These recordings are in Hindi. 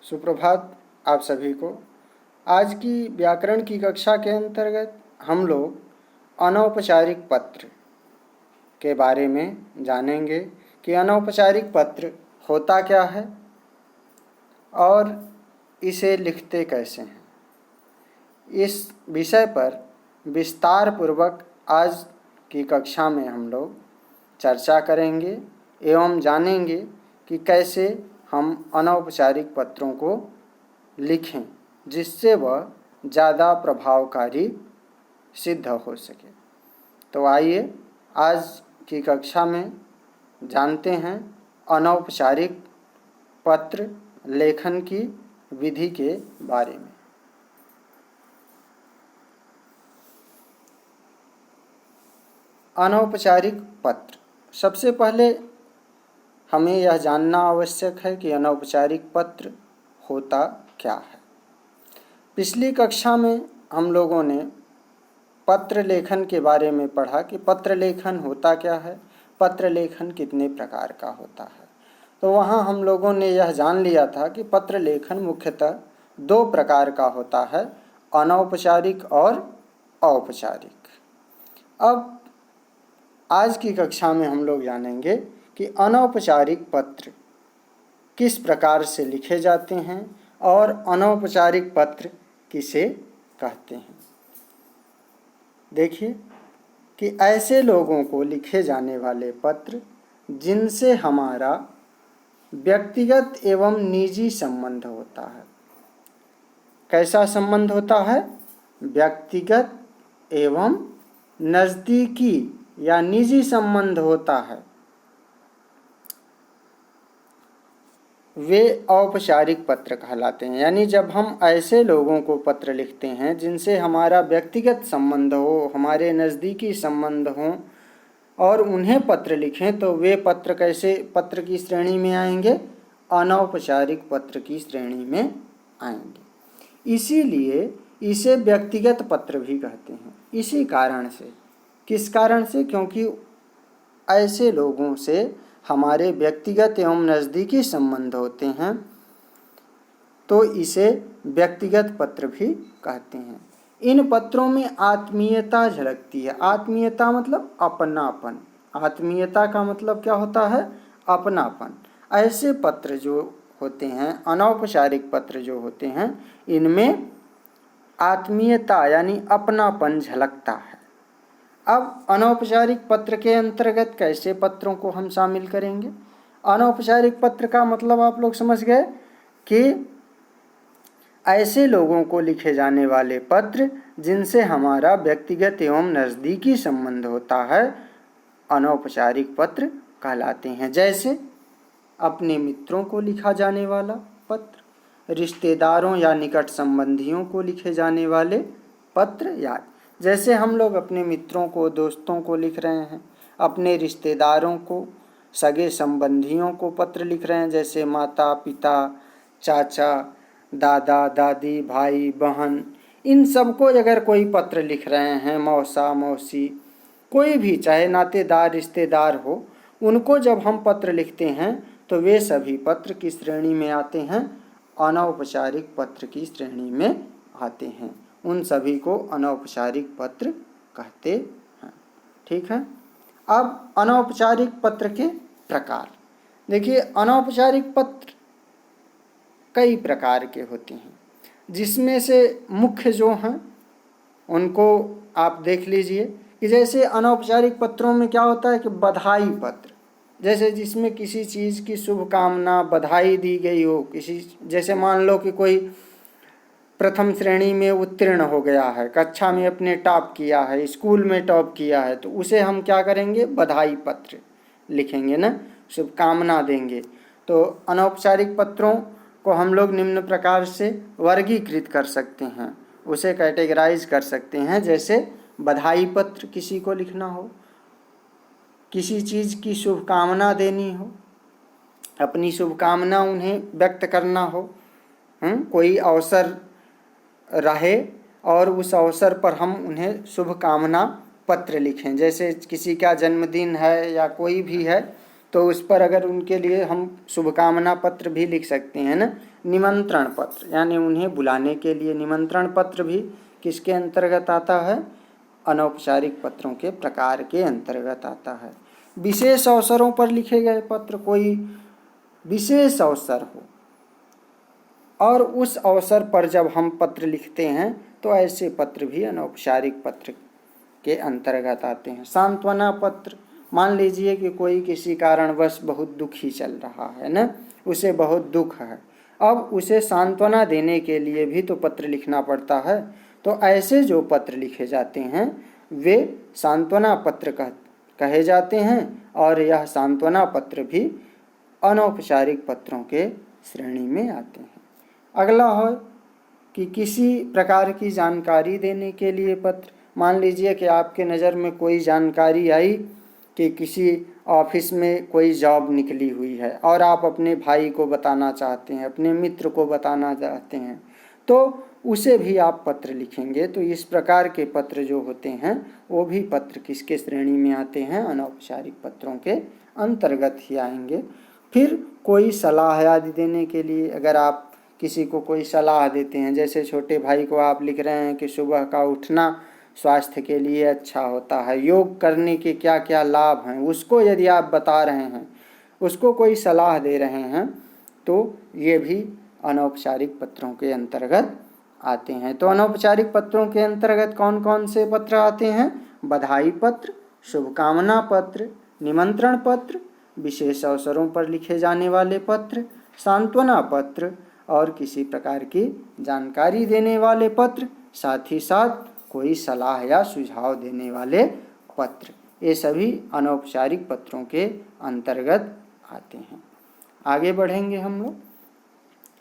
सुप्रभात आप सभी को। आज की व्याकरण की कक्षा के अंतर्गत हम लोग अनौपचारिक पत्र के बारे में जानेंगे कि अनौपचारिक पत्र होता क्या है और इसे लिखते कैसे हैं। इस विषय पर विस्तार पूर्वक आज की कक्षा में हम लोग चर्चा करेंगे एवं जानेंगे कि कैसे हम अनौपचारिक पत्रों को लिखें जिससे वह ज़्यादा प्रभावकारी सिद्ध हो सके। तो आइए आज की कक्षा में जानते हैं अनौपचारिक पत्र लेखन की विधि के बारे में। अनौपचारिक पत्र, सबसे पहले हमें यह जानना आवश्यक है कि अनौपचारिक पत्र होता क्या है। पिछली कक्षा में हम लोगों ने पत्र लेखन के बारे में पढ़ा कि पत्र लेखन होता क्या है, पत्र लेखन कितने प्रकार का होता है। तो वहाँ हम लोगों ने यह जान लिया था कि पत्र लेखन मुख्यतः दो प्रकार का होता है, अनौपचारिक और औपचारिक। अब आज की कक्षा में हम लोग जानेंगे कि अनौपचारिक पत्र किस प्रकार से लिखे जाते हैं और अनौपचारिक पत्र किसे कहते हैं। देखिए कि ऐसे लोगों को लिखे जाने वाले पत्र जिनसे हमारा व्यक्तिगत एवं निजी संबंध होता है। कैसा संबंध होता है? व्यक्तिगत एवं नज़दीकी या निजी संबंध होता है, वे औपचारिक पत्र कहलाते हैं। यानी जब हम ऐसे लोगों को पत्र लिखते हैं जिनसे हमारा व्यक्तिगत संबंध हो, हमारे नज़दीकी संबंध हों और उन्हें पत्र लिखें तो वे पत्र कैसे पत्र की श्रेणी में आएंगे? अनौपचारिक पत्र की श्रेणी में आएंगे। इसीलिए इसे व्यक्तिगत पत्र भी कहते हैं। इसी कारण से, किस कारण से? क्योंकि ऐसे लोगों से हमारे व्यक्तिगत एवं नज़दीकी संबंध होते हैं तो इसे व्यक्तिगत पत्र भी कहते हैं। इन पत्रों में आत्मीयता झलकती है। आत्मीयता मतलब अपनापन। आत्मीयता का मतलब क्या होता है? अपनापन। ऐसे पत्र जो होते हैं, अनौपचारिक पत्र जो होते हैं, इनमें आत्मीयता यानी अपनापन झलकता है। अब अनौपचारिक पत्र के अंतर्गत कैसे पत्रों को हम शामिल करेंगे? अनौपचारिक पत्र का मतलब आप लोग समझ गए कि ऐसे लोगों को लिखे जाने वाले पत्र जिनसे हमारा व्यक्तिगत एवं नज़दीकी संबंध होता है, अनौपचारिक पत्र कहलाते हैं। जैसे अपने मित्रों को लिखा जाने वाला पत्र, रिश्तेदारों या निकट संबंधियों को लिखे जाने वाले पत्र, या जैसे हम लोग अपने मित्रों को, दोस्तों को लिख रहे हैं, अपने रिश्तेदारों को, सगे संबंधियों को पत्र लिख रहे हैं, जैसे माता पिता, चाचा, दादा दादी, भाई बहन, इन सबको अगर कोई पत्र लिख रहे हैं, मौसा मौसी, कोई भी चाहे नातेदार रिश्तेदार हो, उनको जब हम पत्र लिखते हैं तो वे सभी पत्र किस श्रेणी में आते हैं? अनौपचारिक पत्र की श्रेणी में आते हैं। उन सभी को अनौपचारिक पत्र कहते हैं। ठीक है। अब अनौपचारिक पत्र के प्रकार देखिए। अनौपचारिक पत्र कई प्रकार के होते हैं, जिसमें से मुख्य जो हैं उनको आप देख लीजिए कि जैसे अनौपचारिक पत्रों में क्या होता है कि बधाई पत्र, जैसे जिसमें किसी चीज़ की शुभकामना, बधाई दी गई हो। किसी, जैसे मान लो कि कोई प्रथम श्रेणी में उत्तीर्ण हो गया है, कक्षा में अपने टॉप किया है, स्कूल में टॉप किया है, तो उसे हम क्या करेंगे? बधाई पत्र लिखेंगे ना, शुभकामना देंगे। तो अनौपचारिक पत्रों को हम लोग निम्न प्रकार से वर्गीकृत कर सकते हैं, उसे कैटेगराइज कर सकते हैं। जैसे बधाई पत्र किसी को लिखना हो, किसी चीज़ की शुभकामना देनी हो, अपनी शुभकामना उन्हें व्यक्त करना हो, कोई अवसर रहे और उस अवसर पर हम उन्हें शुभकामना पत्र लिखें। जैसे किसी का जन्मदिन है या कोई भी है तो उस पर अगर उनके लिए हम शुभकामना पत्र भी लिख सकते हैं ना। निमंत्रण पत्र यानी उन्हें बुलाने के लिए निमंत्रण पत्र भी किसके अंतर्गत आता है? अनौपचारिक पत्रों के प्रकार के अंतर्गत आता है। विशेष अवसरों पर लिखे गए पत्र, कोई विशेष अवसर हो और उस अवसर पर जब हम पत्र लिखते हैं तो ऐसे पत्र भी अनौपचारिक पत्र के अंतर्गत आते हैं। सांत्वना पत्र, मान लीजिए कि कोई किसी कारणवश बहुत दुखी चल रहा है ना, उसे बहुत दुख है, अब उसे सांत्वना देने के लिए भी तो पत्र लिखना पड़ता है। तो ऐसे जो पत्र लिखे जाते हैं वे सांत्वना पत्र कहे जाते हैं और यह सांत्वना पत्र भी अनौपचारिक पत्रों के श्रेणी में आते हैं। अगला है कि किसी प्रकार की जानकारी देने के लिए पत्र, मान लीजिए कि आपके नज़र में कोई जानकारी आई कि किसी ऑफिस में कोई जॉब निकली हुई है और आप अपने भाई को बताना चाहते हैं, अपने मित्र को बताना चाहते हैं, तो उसे भी आप पत्र लिखेंगे। तो इस प्रकार के पत्र जो होते हैं वो भी पत्र किसके श्रेणी में आते हैं? अनौपचारिक पत्रों के अंतर्गत ही आएंगे। फिर कोई सलाह आदि देने के लिए, अगर आप किसी को कोई सलाह देते हैं, जैसे छोटे भाई को आप लिख रहे हैं कि सुबह का उठना स्वास्थ्य के लिए अच्छा होता है, योग करने के क्या क्या लाभ हैं, उसको यदि आप बता रहे हैं, उसको कोई सलाह दे रहे हैं, तो ये भी अनौपचारिक पत्रों के अंतर्गत आते हैं। तो अनौपचारिक पत्रों के अंतर्गत कौन कौन से पत्र आते हैं? बधाई पत्र, शुभकामना पत्र, निमंत्रण पत्र, विशेष अवसरों पर लिखे जाने वाले पत्र, सांत्वना पत्र और किसी प्रकार की जानकारी देने वाले पत्र, साथ ही साथ कोई सलाह या सुझाव देने वाले पत्र। ये सभी अनौपचारिक पत्रों के अंतर्गत आते हैं। आगे बढ़ेंगे हम लोग।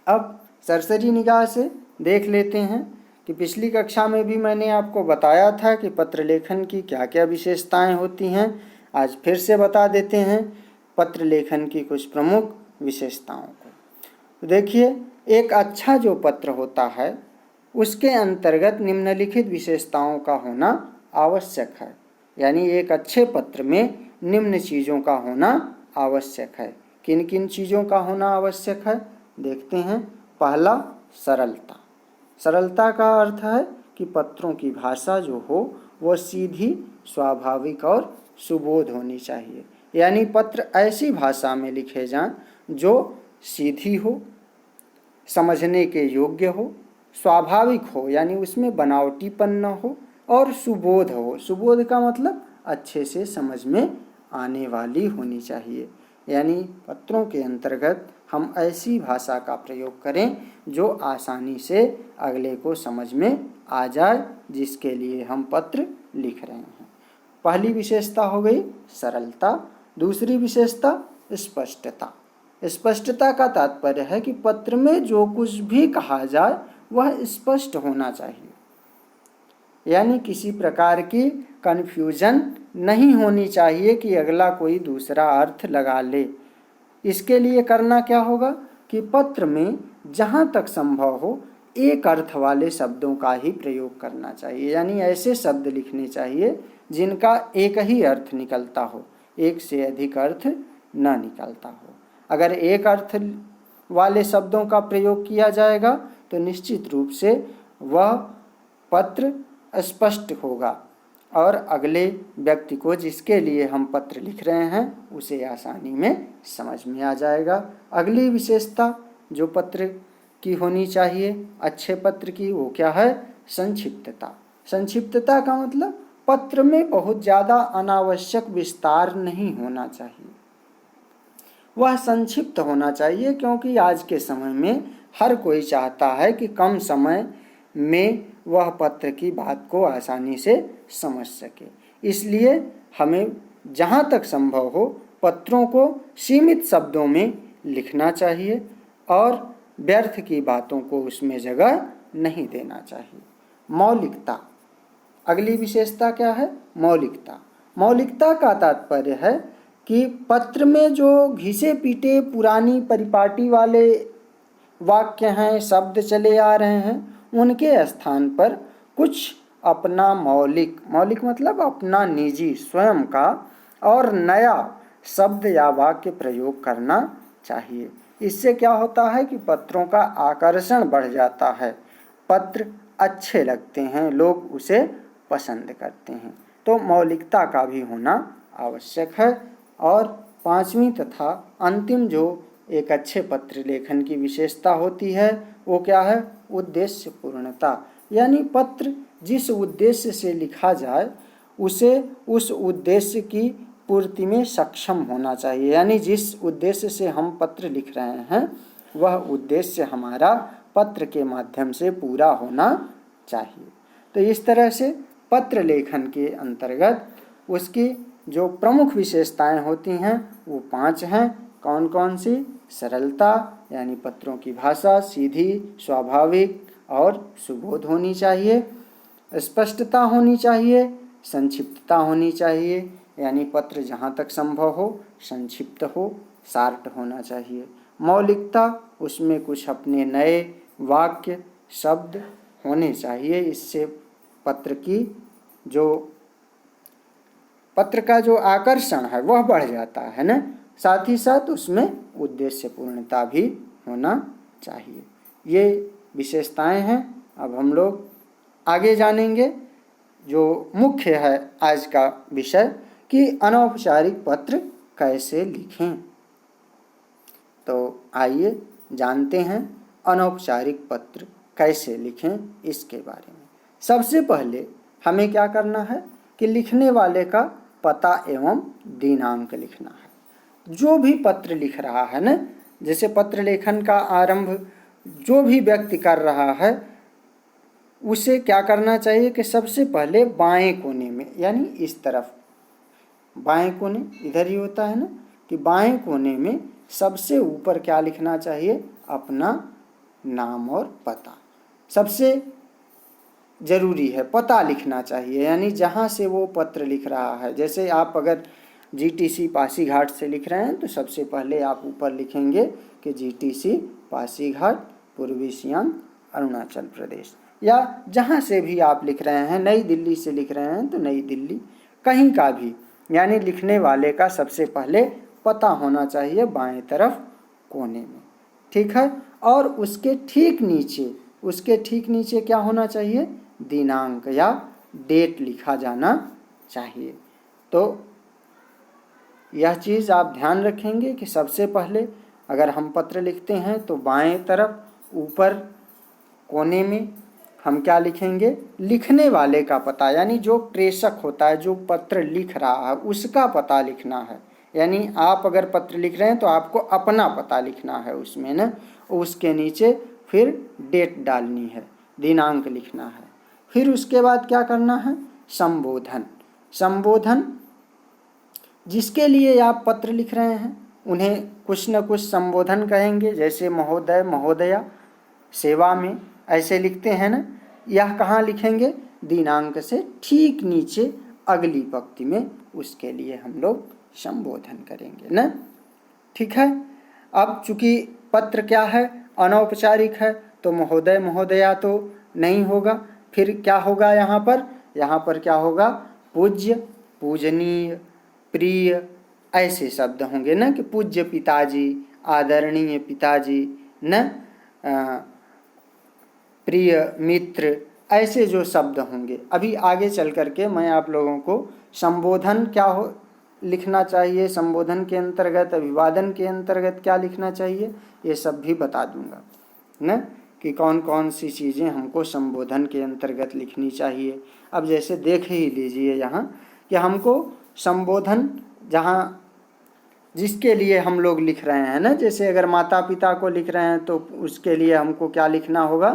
अब सरसरी निगाह से देख लेते हैं कि पिछली कक्षा में भी मैंने आपको बताया था कि पत्र लेखन की क्या क्या विशेषताएं होती हैं। आज फिर से बता देते हैं पत्र लेखन की कुछ प्रमुख विशेषताओं को। देखिए, एक अच्छा जो पत्र होता है उसके अंतर्गत निम्नलिखित विशेषताओं का होना आवश्यक है। यानी एक अच्छे पत्र में निम्न चीज़ों का होना आवश्यक है। किन किन चीज़ों का होना आवश्यक है देखते हैं। पहला, सरलता। सरलता का अर्थ है कि पत्रों की भाषा जो हो वह सीधी, स्वाभाविक और सुबोध होनी चाहिए। यानी पत्र ऐसी भाषा में लिखे जाएं जो सीधी हो, समझने के योग्य हो, स्वाभाविक हो यानी उसमें बनावटीपन न हो, और सुबोध हो। सुबोध का मतलब अच्छे से समझ में आने वाली होनी चाहिए। यानी पत्रों के अंतर्गत हम ऐसी भाषा का प्रयोग करें जो आसानी से अगले को समझ में आ जाए, जिसके लिए हम पत्र लिख रहे हैं। पहली विशेषता हो गई सरलता। दूसरी विशेषता स्पष्टता। स्पष्टता का तात्पर्य है कि पत्र में जो कुछ भी कहा जाए वह स्पष्ट होना चाहिए। यानी किसी प्रकार की कन्फ्यूजन नहीं होनी चाहिए कि अगला कोई दूसरा अर्थ लगा ले। इसके लिए करना क्या होगा कि पत्र में जहाँ तक संभव हो एक अर्थ वाले शब्दों का ही प्रयोग करना चाहिए। यानी ऐसे शब्द लिखने चाहिए जिनका एक ही अर्थ निकलता हो, एक से अधिक अर्थ न निकलता हो। अगर एक अर्थ वाले शब्दों का प्रयोग किया जाएगा तो निश्चित रूप से वह पत्र स्पष्ट होगा और अगले व्यक्ति को जिसके लिए हम पत्र लिख रहे हैं उसे आसानी में समझ में आ जाएगा। अगली विशेषता जो पत्र की होनी चाहिए अच्छे पत्र की, वो क्या है? संक्षिप्तता। संक्षिप्तता का मतलब पत्र में बहुत ज़्यादा अनावश्यक विस्तार नहीं होना चाहिए, वह संक्षिप्त होना चाहिए, क्योंकि आज के समय में हर कोई चाहता है कि कम समय में वह पत्र की बात को आसानी से समझ सके। इसलिए हमें जहाँ तक संभव हो पत्रों को सीमित शब्दों में लिखना चाहिए और व्यर्थ की बातों को उसमें जगह नहीं देना चाहिए। मौलिकता। अगली विशेषता क्या है? मौलिकता। मौलिकता का तात्पर्य है कि पत्र में जो घिसे पीटे पुरानी परिपाटी वाले वाक्य हैं, शब्द चले आ रहे हैं, उनके स्थान पर कुछ अपना मौलिक मतलब अपना निजी स्वयं का और नया शब्द या वाक्य प्रयोग करना चाहिए। इससे क्या होता है कि पत्रों का आकर्षण बढ़ जाता है, पत्र अच्छे लगते हैं, लोग उसे पसंद करते हैं। तो मौलिकता का भी होना आवश्यक है। और पांचवी तथा अंतिम जो एक अच्छे पत्र लेखन की विशेषता होती है वो क्या है? उद्देश्य पूर्णता। यानी पत्र जिस उद्देश्य से लिखा जाए उसे उस उद्देश्य की पूर्ति में सक्षम होना चाहिए। यानी जिस उद्देश्य से हम पत्र लिख रहे हैं वह उद्देश्य हमारा पत्र के माध्यम से पूरा होना चाहिए। तो इस तरह से पत्र लेखन के अंतर्गत उसकी जो प्रमुख विशेषताएं होती हैं वो 5 हैं। कौन कौन सी? सरलता यानी पत्रों की भाषा सीधी, स्वाभाविक और सुबोध होनी चाहिए। स्पष्टता होनी चाहिए, संक्षिप्तता होनी चाहिए, यानी पत्र जहाँ तक संभव हो संक्षिप्त हो, शार्ट होना चाहिए। मौलिकता, उसमें कुछ अपने नए वाक्य शब्द होने चाहिए। इससे पत्र का जो आकर्षण है वह बढ़ जाता है ना। साथ ही साथ उसमें उद्देश्य पूर्णता भी होना चाहिए। ये विशेषताएं हैं। अब हम लोग आगे जानेंगे जो मुख्य है आज का विषय कि अनौपचारिक पत्र कैसे लिखें। तो आइए जानते हैं अनौपचारिक पत्र कैसे लिखें इसके बारे में। सबसे पहले हमें क्या करना है कि लिखने वाले का पता एवं दिनांक लिखना है। जो भी पत्र लिख रहा है ना, जैसे पत्र लेखन का आरंभ जो भी व्यक्ति कर रहा है उसे क्या करना चाहिए कि सबसे पहले बाएं कोने में, यानी इस तरफ बाएं कोने इधर ही होता है ना, कि बाएं कोने में सबसे ऊपर क्या लिखना चाहिए? अपना नाम और पता। सबसे जरूरी है पता लिखना चाहिए, यानी जहाँ से वो पत्र लिख रहा है। जैसे आप अगर जीटीसी पासीघाट से लिख रहे हैं तो सबसे पहले आप ऊपर लिखेंगे कि जीटीसी पासीघाट, पूर्वी सियांग, अरुणाचल प्रदेश। या जहाँ से भी आप लिख रहे हैं, नई दिल्ली से लिख रहे हैं तो नई दिल्ली, कहीं का भी, यानी लिखने वाले का सबसे पहले पता होना चाहिए बाएं तरफ कोने में। ठीक है। और उसके ठीक नीचे क्या होना चाहिए? दिनांक या डेट लिखा जाना चाहिए। तो यह चीज़ आप ध्यान रखेंगे कि सबसे पहले अगर हम पत्र लिखते हैं तो बाएं तरफ ऊपर कोने में हम क्या लिखेंगे? लिखने वाले का पता, यानी जो प्रेषक होता है, जो पत्र लिख रहा है उसका पता लिखना है। यानी आप अगर पत्र लिख रहे हैं तो आपको अपना पता लिखना है उसमें ना। उसके नीचे फिर डेट डालनी है, दिनांक लिखना है। फिर उसके बाद क्या करना है? संबोधन जिसके लिए आप पत्र लिख रहे हैं उन्हें कुछ न कुछ संबोधन कहेंगे। जैसे महोदय, महोदया, सेवा में, ऐसे लिखते हैं ना। यह कहाँ लिखेंगे? दिनांक से ठीक नीचे अगली पंक्ति में उसके लिए हम लोग संबोधन करेंगे ना। ठीक है। अब चूंकि पत्र क्या है? अनौपचारिक है, तो महोदय महोदया तो नहीं होगा। फिर क्या होगा यहाँ पर क्या होगा? पूज्य, पूजनीय, प्रिय, ऐसे शब्द होंगे ना, कि पूज्य पिताजी, आदरणीय पिताजी न, प्रिय मित्र, ऐसे जो शब्द होंगे। अभी आगे चल करके मैं आप लोगों को संबोधन लिखना चाहिए, संबोधन के अंतर्गत, अभिवादन के अंतर्गत क्या लिखना चाहिए, ये सब भी बता दूंगा न, कि कौन कौन सी चीज़ें हमको संबोधन के अंतर्गत लिखनी चाहिए। अब जैसे देख ही लीजिए यहाँ कि हमको संबोधन जहाँ जिसके लिए हम लोग लिख रहे हैं ना, जैसे अगर माता पिता को लिख रहे हैं तो उसके लिए हमको क्या लिखना होगा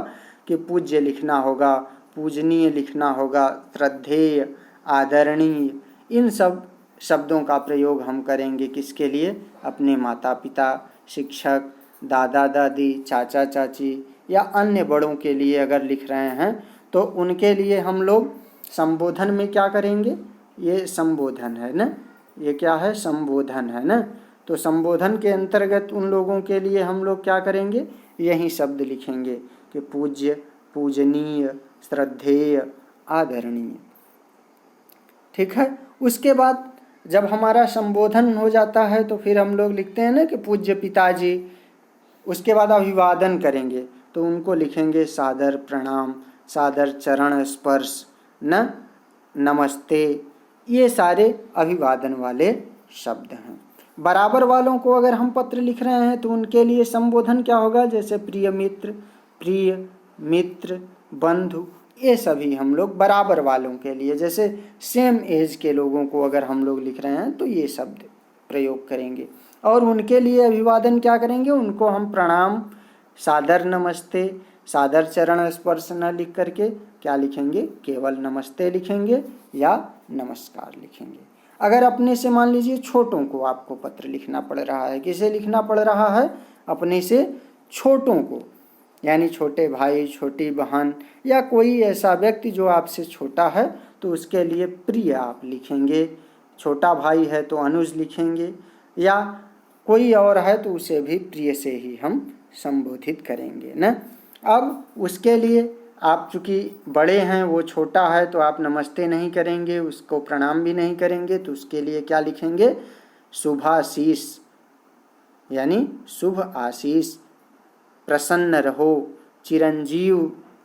कि पूज्य लिखना होगा, पूजनीय लिखना होगा, श्रद्धेय, आदरणीय, इन सब शब्दों का प्रयोग हम करेंगे। किसके लिए? अपने माता पिता, शिक्षक, दादा दादी, चाचा चाची या अन्य बड़ों के लिए अगर लिख रहे हैं तो उनके लिए हम लोग संबोधन में क्या करेंगे? ये संबोधन है ना, ये क्या है? संबोधन है ना। तो संबोधन के अंतर्गत उन लोगों के लिए हम लोग क्या करेंगे? यही शब्द लिखेंगे कि पूज्य, पूजनीय, श्रद्धेय, आदरणीय। ठीक है। उसके बाद जब हमारा संबोधन हो जाता है तो फिर हम लोग लिखते हैं ना कि पूज्य पिताजी, उसके बाद अभिवादन करेंगे तो उनको लिखेंगे सादर प्रणाम, सादर चरण स्पर्श, न नमस्ते। ये सारे अभिवादन वाले शब्द हैं। बराबर वालों को अगर हम पत्र लिख रहे हैं तो उनके लिए संबोधन क्या होगा, जैसे प्रिय मित्र, बंधु, ये सभी हम लोग बराबर वालों के लिए, जैसे सेम एज के लोगों को अगर हम लोग लिख रहे हैं तो ये शब्द प्रयोग करेंगे। और उनके लिए अभिवादन क्या करेंगे, उनको हम प्रणाम, सादर नमस्ते, सादर चरण स्पर्श न लिख करके क्या लिखेंगे, केवल नमस्ते लिखेंगे या नमस्कार लिखेंगे। अगर अपने से मान लीजिए छोटों को आपको पत्र लिखना पड़ रहा है, किसे लिखना पड़ रहा है, अपने से छोटों को, यानी छोटे भाई, छोटी बहन या कोई ऐसा व्यक्ति जो आपसे छोटा है, तो उसके लिए प्रिय आप लिखेंगे। छोटा भाई है तो अनुज लिखेंगे, या कोई और है तो उसे भी प्रिय से ही हम संबोधित करेंगे ना। अब उसके लिए आप चूँकि बड़े हैं, वो छोटा है, तो आप नमस्ते नहीं करेंगे, उसको प्रणाम भी नहीं करेंगे, तो उसके लिए क्या लिखेंगे, शुभाशीष, यानी शुभ आशीष, प्रसन्न रहो, चिरंजीव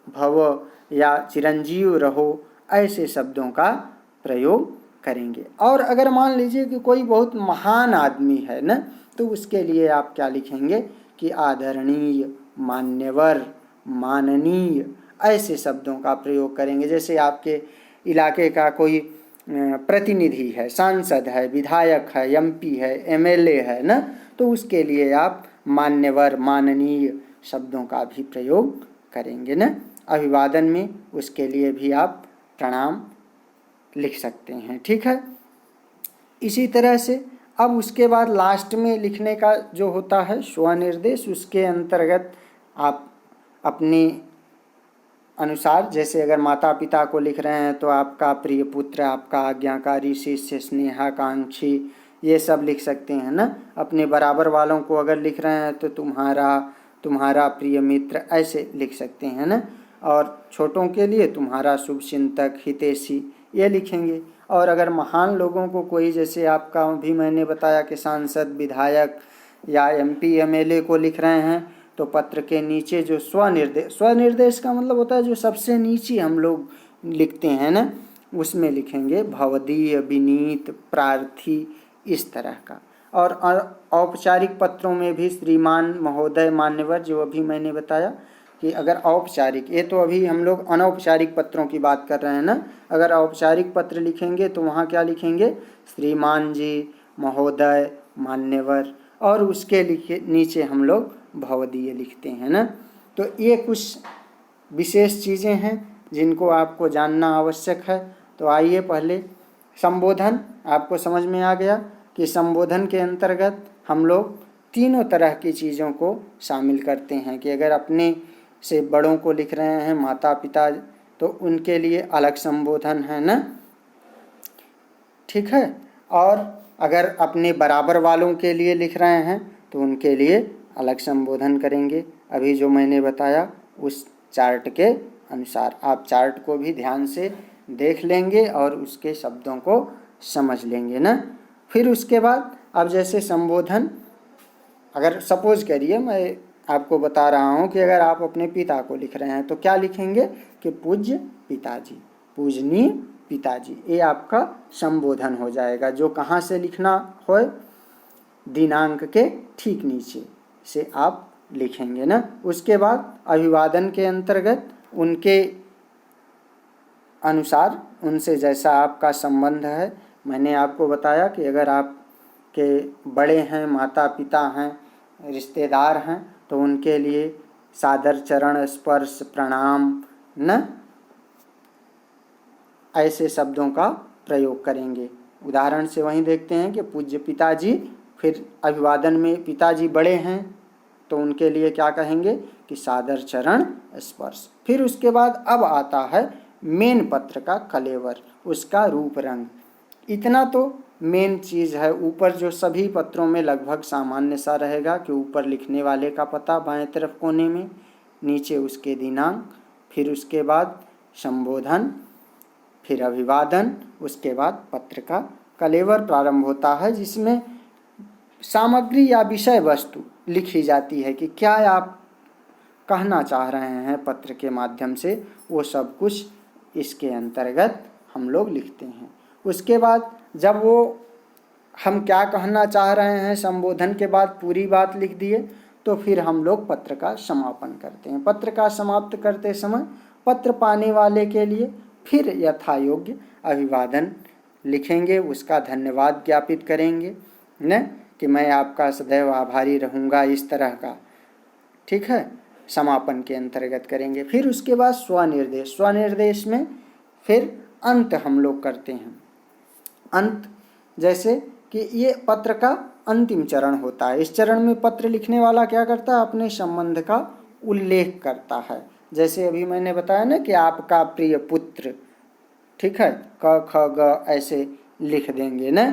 भव या चिरंजीव रहो, ऐसे शब्दों का प्रयोग करेंगे। और अगर मान लीजिए कि कोई बहुत महान आदमी है ना, तो उसके लिए आप क्या लिखेंगे कि आदरणीय, मान्यवर, माननीय, ऐसे शब्दों का प्रयोग करेंगे। जैसे आपके इलाके का कोई प्रतिनिधि है, सांसद है, विधायक है, एमपी है, एमएलए है ना, तो उसके लिए आप मान्यवर, माननीय शब्दों का भी प्रयोग करेंगे ना। अभिवादन में उसके लिए भी आप प्रणाम लिख सकते हैं, ठीक है। इसी तरह से अब उसके बाद लास्ट में लिखने का जो होता है स्वनिर्देश, उसके अंतर्गत आप अपने अनुसार, जैसे अगर माता पिता को लिख रहे हैं तो आपका प्रिय पुत्र, आपका आज्ञाकारी शिष्य, स्नेहाकांक्षी, ये सब लिख सकते हैं ना। अपने बराबर वालों को अगर लिख रहे हैं तो तुम्हारा प्रिय मित्र, ऐसे लिख सकते हैं ना। और छोटों के लिए तुम्हारा शुभचिंतक, हितैषी, ये लिखेंगे। और अगर महान लोगों को कोई, जैसे आपका भी मैंने बताया कि सांसद, विधायक या एमपी एमएलए को लिख रहे हैं, तो पत्र के नीचे जो स्वनिर्देश का मतलब होता है जो सबसे नीचे हम लोग लिखते हैं ना, उसमें लिखेंगे भवदीय, विनीत, प्रार्थी, इस तरह का। और औपचारिक पत्रों में भी श्रीमान, महोदय, मान्यवर, जो अभी मैंने बताया कि अगर औपचारिक, ये तो अभी हम लोग अनौपचारिक पत्रों की बात कर रहे हैं ना। अगर औपचारिक पत्र लिखेंगे तो वहाँ क्या लिखेंगे, श्रीमान जी, महोदय, मान्यवर, और उसके नीचे हम लोग भवदीय लिखते हैं ना। तो ये कुछ विशेष चीज़ें हैं जिनको आपको जानना आवश्यक है। तो आइए पहले संबोधन आपको समझ में आ गया कि संबोधन के अंतर्गत हम लोग तीनों तरह की चीज़ों को शामिल करते हैं कि अगर अपने से बड़ों को लिख रहे हैं, माता पिता, तो उनके लिए अलग संबोधन है ना, ठीक है। और अगर अपने बराबर वालों के लिए लिख रहे हैं तो उनके लिए अलग संबोधन करेंगे। अभी जो मैंने बताया उस चार्ट के अनुसार आप चार्ट को भी ध्यान से देख लेंगे और उसके शब्दों को समझ लेंगे ना। फिर उसके बाद अब जैसे संबोधन, अगर सपोज करिए मैं आपको बता रहा हूँ कि अगर आप अपने पिता को लिख रहे हैं तो क्या लिखेंगे कि पूज्य पिताजी, पूजनीय पिताजी, ये आपका संबोधन हो जाएगा। जो कहाँ से लिखना हो, दिनांक के ठीक नीचे से आप लिखेंगे ना। उसके बाद अभिवादन के अंतर्गत उनके अनुसार, उनसे जैसा आपका संबंध है, मैंने आपको बताया कि अगर आपके बड़े हैं, माता पिता हैं, रिश्तेदार हैं, तो उनके लिए सादर चरण स्पर्श, प्रणाम न, ऐसे शब्दों का प्रयोग करेंगे। उदाहरण से वहीं देखते हैं कि पूज्य पिताजी, फिर अभिवादन में पिताजी बड़े हैं तो उनके लिए क्या कहेंगे कि सादर चरण स्पर्श। फिर उसके बाद अब आता है मेन पत्र का कलेवर, उसका रूप रंग। इतना तो मेन चीज़ है। ऊपर जो सभी पत्रों में लगभग सामान्य सा रहेगा कि ऊपर लिखने वाले का पता बाएं तरफ कोने में, नीचे उसके दिनांक, फिर उसके बाद संबोधन, फिर अभिवादन, उसके बाद पत्र का कलेवर प्रारंभ होता है, जिसमें सामग्री या विषय वस्तु लिखी जाती है कि क्या आप कहना चाह रहे हैं पत्र के माध्यम से, वो सब कुछ इसके अंतर्गत हम लोग लिखते हैं। उसके बाद जब वो हम क्या कहना चाह रहे हैं संबोधन के बाद पूरी बात लिख दिए, तो फिर हम लोग पत्र का समापन करते हैं। पत्र का समाप्त करते समय पत्र पाने वाले के लिए फिर यथा योग्य अभिवादन लिखेंगे, उसका धन्यवाद ज्ञापित करेंगे न, कि मैं आपका सदैव आभारी रहूँगा, इस तरह का, ठीक है, समापन के अंतर्गत करेंगे। फिर उसके बाद स्वनिर्देश, स्वनिर्देश में फिर अंत हम लोग करते हैं। अंत जैसे कि ये पत्र का अंतिम चरण होता है। इस चरण में पत्र लिखने वाला क्या करता है, अपने संबंध का उल्लेख करता है। जैसे अभी मैंने बताया ना कि आपका प्रिय पुत्र, ठीक है, क ख ग ऐसे लिख देंगे ना,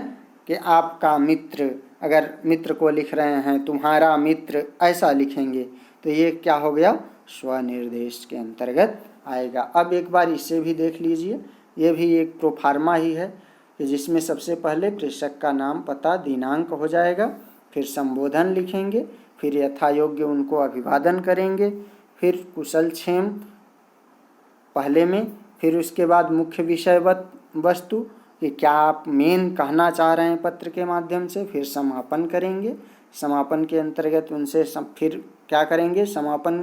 कि आपका मित्र, अगर मित्र को लिख रहे हैं तुम्हारा मित्र, ऐसा लिखेंगे, तो ये क्या हो गया, स्वनिर्देश के अंतर्गत आएगा। अब एक बार इसे भी देख लीजिए, ये भी एक प्रोफार्मा ही है, कि जिसमें सबसे पहले प्रेषक का नाम, पता, दिनांक हो जाएगा, फिर संबोधन लिखेंगे, फिर यथायोग्य उनको अभिवादन करेंगे, फिर कुशल क्षेम पहले में, फिर उसके बाद मुख्य विषय वस्तु कि क्या आप मेन कहना चाह रहे हैं पत्र के माध्यम से, फिर समापन करेंगे। समापन के अंतर्गत उनसे फिर क्या करेंगे, समापन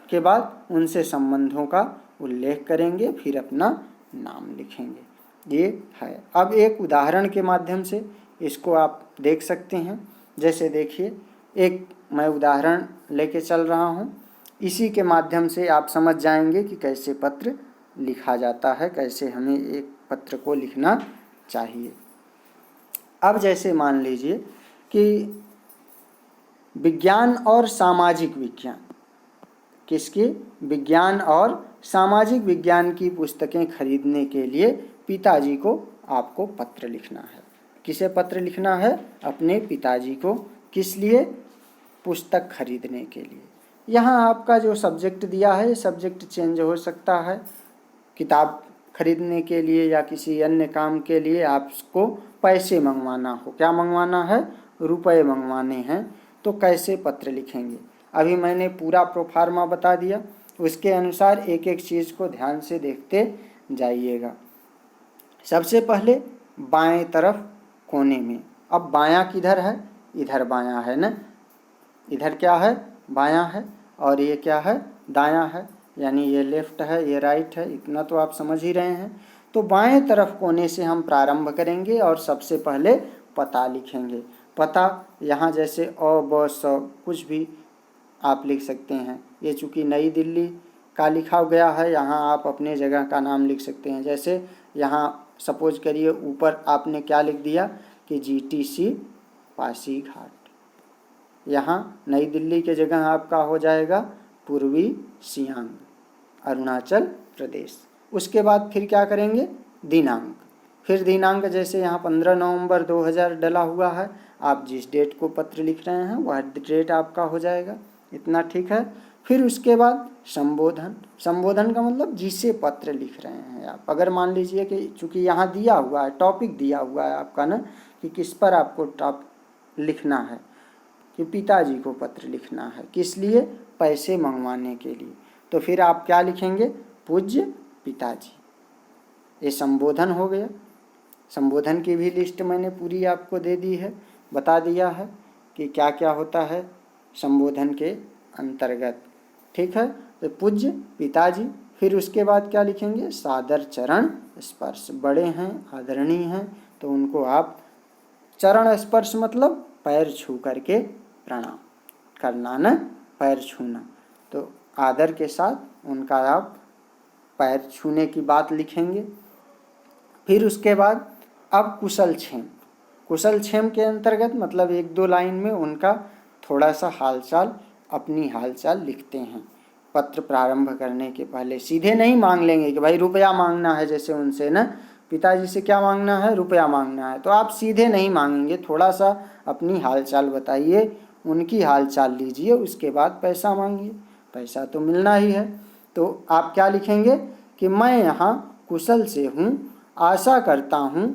के बाद उनसे संबंधों का उल्लेख करेंगे, फिर अपना नाम लिखेंगे। ये है। अब एक उदाहरण के माध्यम से इसको आप देख सकते हैं। जैसे देखिए, एक मैं उदाहरण लेके चल रहा हूँ, इसी के माध्यम से आप समझ जाएंगे कि कैसे पत्र लिखा जाता है, कैसे हमें एक पत्र को लिखना चाहिए। अब जैसे मान लीजिए कि विज्ञान और सामाजिक विज्ञान, किसकी, विज्ञान और सामाजिक विज्ञान की पुस्तकें खरीदने के लिए पिताजी को आपको पत्र लिखना है। किसे पत्र लिखना है, अपने पिताजी को। किस लिए, पुस्तक खरीदने के लिए। यहाँ आपका जो सब्जेक्ट दिया है, सब्जेक्ट चेंज हो सकता है। किताब खरीदने के लिए या किसी अन्य काम के लिए आपको पैसे मंगवाना हो, क्या मंगवाना है, रुपए मंगवाने हैं, तो कैसे पत्र लिखेंगे। अभी मैंने पूरा प्रोफार्मा बता दिया, उसके अनुसार एक एक चीज़ को ध्यान से देखते जाइएगा। सबसे पहले बाएं तरफ कोने में, अब बायां किधर है, इधर बायां है ना, इधर क्या है, बायां है, और ये क्या है, दायां है, यानी ये लेफ्ट है, ये राइट है, इतना तो आप समझ ही रहे हैं। तो बाएं तरफ कोने से हम प्रारंभ करेंगे और सबसे पहले पता लिखेंगे। पता यहाँ जैसे अ ब स कुछ भी आप लिख सकते हैं। ये चूँकि नई दिल्ली का लिखा गया है, यहाँ आप अपने जगह का नाम लिख सकते हैं। जैसे यहाँ सपोज करिए ऊपर आपने क्या लिख दिया कि GTC पासीघाट, यहाँ नई दिल्ली के जगह आपका हो जाएगा पूर्वी सियांग, अरुणाचल प्रदेश। उसके बाद फिर क्या करेंगे, दिनांक। फिर दिनांक जैसे यहाँ 15 नवंबर 2000 डला हुआ है, आप जिस डेट को पत्र लिख रहे हैं वह डेट आपका हो जाएगा, इतना ठीक है। फिर उसके बाद संबोधन। संबोधन का मतलब जिसे पत्र लिख रहे हैं आप। अगर मान लीजिए कि चूँकि यहाँ दिया हुआ है, टॉपिक दिया हुआ है आपका ना, कि किस पर आपको लिखना है, कि पिताजी को पत्र लिखना है, किस लिए, पैसे मंगवाने के लिए, तो फिर आप क्या लिखेंगे, पूज्य पिताजी। ये संबोधन हो गया। संबोधन की भी लिस्ट मैंने पूरी आपको दे दी है, बता दिया है कि क्या क्या होता है संबोधन के अंतर्गत, ठीक है। तो पूज्य पिताजी, फिर उसके बाद क्या लिखेंगे, सादर चरण स्पर्श। बड़े हैं, आदरणीय हैं, तो उनको आप चरण स्पर्श मतलब पैर छू करके प्रणाम करना न, पैर छूना, तो आदर के साथ उनका आप पैर छूने की बात लिखेंगे। फिर उसके बाद अब कुशल क्षेम। कुशल क्षेम के अंतर्गत मतलब 1-2 लाइन में उनका थोड़ा सा हालचाल, अपनी हालचाल लिखते हैं। पत्र प्रारंभ करने के पहले सीधे नहीं मांग लेंगे कि भाई रुपया मांगना है, जैसे उनसे ना, पिताजी से क्या मांगना है, रुपया मांगना है, तो आप सीधे नहीं मांगेंगे, थोड़ा सा अपनी हालचाल बताइए, उनकी हालचाल लीजिए, उसके बाद पैसा मांगिए, पैसा तो मिलना ही है। तो आप क्या लिखेंगे कि मैं यहाँ कुशल से हूँ, आशा करता हूँ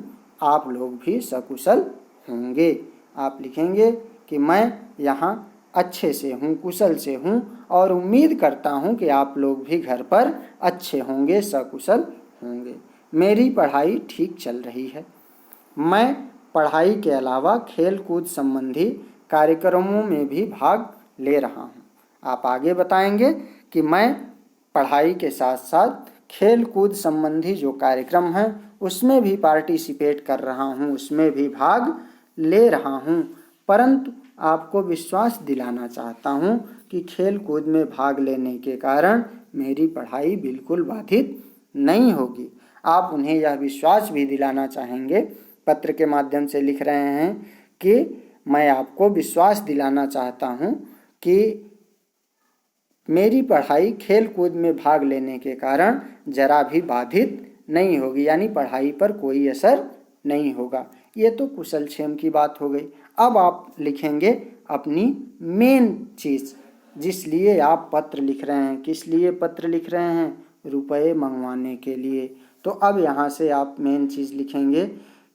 आप लोग भी सकुशल होंगे। आप लिखेंगे कि मैं यहाँ अच्छे से हूँ, कुशल से हूँ और उम्मीद करता हूँ कि आप लोग भी घर पर अच्छे होंगे, सकुशल होंगे। मेरी पढ़ाई ठीक चल रही है। मैं पढ़ाई के अलावा खेल कूद संबंधी कार्यक्रमों में भी भाग ले रहा हूँ। आप आगे बताएंगे कि मैं पढ़ाई के साथ साथ खेल कूद संबंधी जो कार्यक्रम हैं उसमें भी पार्टिसिपेट कर रहा हूँ, उसमें भी भाग ले रहा हूँ, परंतु आपको विश्वास दिलाना चाहता हूँ कि खेल कूद में भाग लेने के कारण मेरी पढ़ाई बिल्कुल बाधित नहीं होगी। आप उन्हें यह विश्वास भी दिलाना चाहेंगे, पत्र के माध्यम से लिख रहे हैं कि मैं आपको विश्वास दिलाना चाहता हूँ कि मेरी पढ़ाई खेल कूद में भाग लेने के कारण जरा भी बाधित नहीं होगी, यानी पढ़ाई पर कोई असर नहीं होगा। ये तो कुशल क्षेम की बात हो गई। अब आप लिखेंगे अपनी मेन चीज़ जिस लिए आप पत्र लिख रहे हैं। किस लिए पत्र लिख रहे हैं? रुपए मंगवाने के लिए। तो अब यहाँ से आप मेन चीज़ लिखेंगे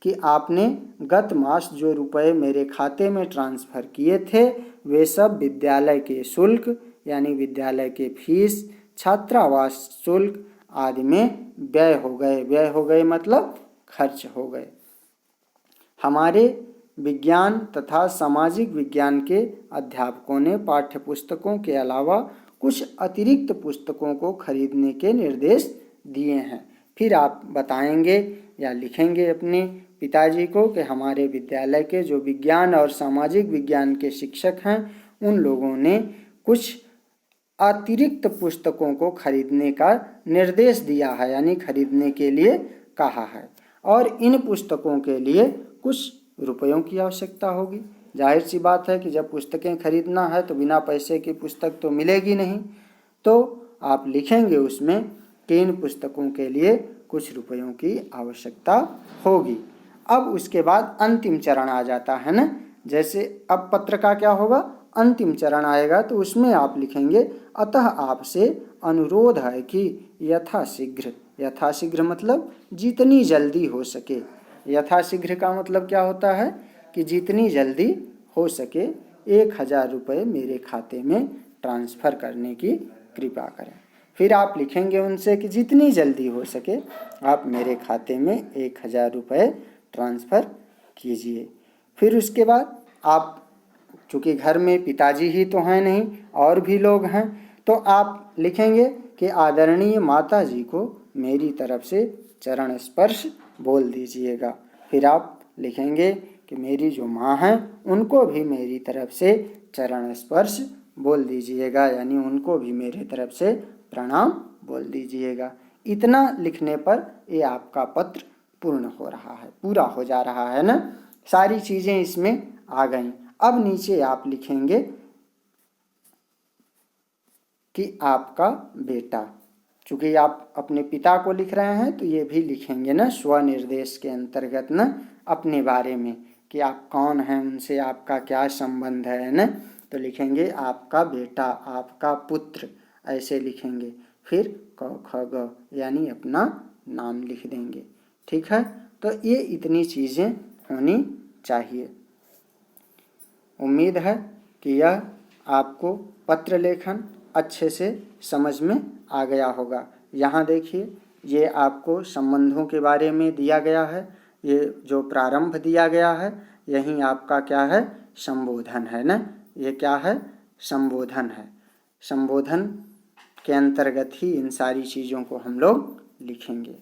कि आपने गत मास जो रुपए मेरे खाते में ट्रांसफ़र किए थे वे सब विद्यालय के शुल्क यानी विद्यालय के फीस, छात्रावास शुल्क आदि में व्यय हो गए। व्यय हो गए मतलब खर्च हो गए। हमारे विज्ञान तथा सामाजिक विज्ञान के अध्यापकों ने पाठ्य पुस्तकों के अलावा कुछ अतिरिक्त पुस्तकों को खरीदने के निर्देश दिए हैं। फिर आप बताएंगे या लिखेंगे अपने पिताजी को कि हमारे विद्यालय के जो विज्ञान और सामाजिक विज्ञान के शिक्षक हैं उन लोगों ने कुछ अतिरिक्त पुस्तकों को खरीदने का निर्देश दिया है, यानी खरीदने के लिए कहा है, और इन पुस्तकों के लिए कुछ रुपयों की आवश्यकता होगी। जाहिर सी बात है कि जब पुस्तकें खरीदना है तो बिना पैसे की पुस्तक तो मिलेगी नहीं। तो आप लिखेंगे उसमें कि इन पुस्तकों के लिए कुछ रुपयों की आवश्यकता होगी। अब उसके बाद अंतिम चरण आ जाता है ना। जैसे अब पत्र का क्या होगा, अंतिम चरण आएगा, तो उसमें आप लिखेंगे अतः आपसे अनुरोध है कि यथाशीघ्र। यथाशीघ्र मतलब जितनी जल्दी हो सके। यथाशीघ्र का मतलब क्या होता है कि जितनी जल्दी हो सके 1000 रुपये मेरे खाते में ट्रांसफ़र करने की कृपा करें। फिर आप लिखेंगे उनसे कि जितनी जल्दी हो सके आप मेरे खाते में 1000 रुपये ट्रांसफ़र कीजिए। फिर उसके बाद आप, चूँकि घर में पिताजी ही तो हैं नहीं और भी लोग हैं, तो आप लिखेंगे कि आदरणीय माता जी को मेरी तरफ से चरण स्पर्श बोल दीजिएगा। फिर आप लिखेंगे कि मेरी जो माँ हैं उनको भी मेरी तरफ से चरण स्पर्श बोल दीजिएगा, यानी उनको भी मेरी तरफ से प्रणाम बोल दीजिएगा। इतना लिखने पर ये आपका पत्र पूर्ण हो रहा है, पूरा हो जा रहा है ना। सारी चीज़ें इसमें आ गई। अब नीचे आप लिखेंगे कि आपका बेटा, चूँकि आप अपने पिता को लिख रहे हैं तो ये भी लिखेंगे ना स्वनिर्देश के अंतर्गत ना, अपने बारे में कि आप कौन हैं, उनसे आपका क्या संबंध है ना। तो लिखेंगे आपका बेटा, आपका पुत्र, ऐसे लिखेंगे। फिर क ख ग यानी अपना नाम लिख देंगे। ठीक है, तो ये इतनी चीज़ें होनी चाहिए। उम्मीद है कि यह आपको पत्र लेखन अच्छे से समझ में आ गया होगा। यहाँ देखिए, ये आपको संबंधों के बारे में दिया गया है। ये जो प्रारंभ दिया गया है यही आपका क्या है, संबोधन है ना। ये क्या है, संबोधन है। संबोधन के अंतर्गत ही इन सारी चीज़ों को हम लोग लिखेंगे।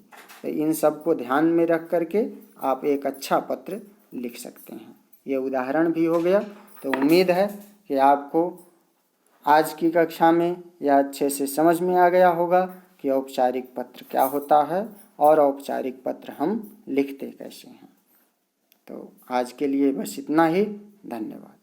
तो इन सब को ध्यान में रख करके आप एक अच्छा पत्र लिख सकते हैं। ये उदाहरण भी हो गया। तो उम्मीद है कि आपको आज की कक्षा में यह अच्छे से समझ में आ गया होगा कि औपचारिक पत्र क्या होता है और औपचारिक पत्र हम लिखते कैसे हैं। तो आज के लिए बस इतना ही। धन्यवाद।